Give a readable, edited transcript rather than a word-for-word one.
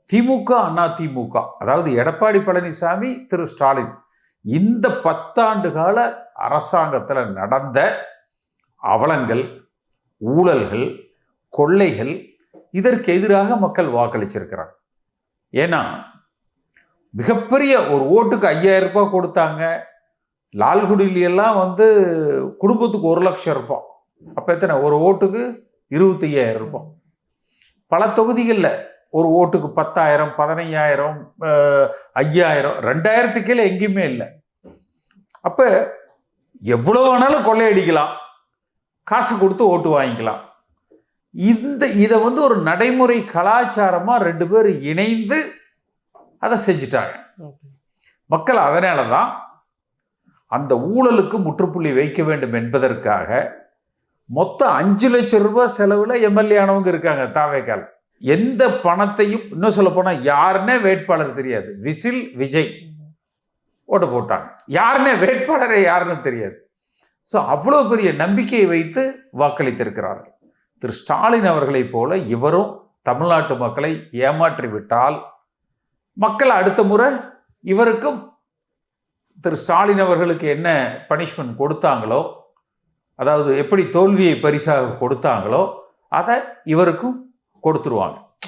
திமுக, அதிமுக, அதாவது எடப்பாடி பழனிசாமி, திரு ஸ்டாலின், இந்த 10 ஆண்டு கால அரசாங்கத்தில் நடந்த அவலங்கள், ஊழல்கள், கொள்ளைகள், இதற்கு எதிராக மக்கள் வாக்களிச்சிருக்கிறாங்க. ஏன்னா மிகப்பெரிய ஒரு ஓட்டுக்கு 5000 ரூபாய் கொடுத்தாங்க. லால்குடியிலாம் குடும்பத்துக்கு 1 லட்சம் ரூபாய். அப்போ எத்தனை? ஒரு ஓட்டுக்கு 25,000 ரூபாய். பல தொகுதிகளில் ஒரு ஓட்டுக்கு 10,000, 15,000, 5,000, 2,000க்கு கீழே எங்கேயுமே இல்லை. அப்போ எவ்வளோ வேணாலும் கொள்ளையடிக்கலாம், காசு கொடுத்து ஓட்டு வாங்கிக்கலாம். இதை ஒரு நடைமுறை கலாச்சாரமாக 2 பேர் இணைந்து அதை செஞ்சிட்டாங்க. மக்கள் அதனால தான் அந்த ஊழலுக்கு முற்றுப்புள்ளி வைக்க வேண்டும் என்பதற்காக மொத்தம் 5 லட்சம் ரூபாய் செலவில் எம்எல்ஏ ஆனவங்க இருக்காங்க தாவேக்கால. எந்த பணத்தையும், இன்னும் சொல்ல போனால் யாருன்னே வேட்பாளர் தெரியாது. விசில் விஜய் ஓட்டு போட்டாங்க. யாருன்னே வேட்பாளரே யாருன்னு தெரியாது. ஸோ அவ்வளோ பெரிய நம்பிக்கையை வைத்து வாக்களித்திருக்கிறார்கள். திரு ஸ்டாலின் அவர்களைப் போல இவரும் தமிழ்நாட்டு மக்களை ஏமாற்றி விட்டால் மக்கள் அடுத்த முறை இவருக்கும் திரு ஸ்டாலின் அவர்களுக்கு என்ன பனிஷ்மெண்ட் கொடுத்தாங்களோ, அதாவது எப்படி தோல்வியை பரிசாக கொடுத்தாங்களோ, அதை இவருக்கும் கொடுத்துருவாங்க.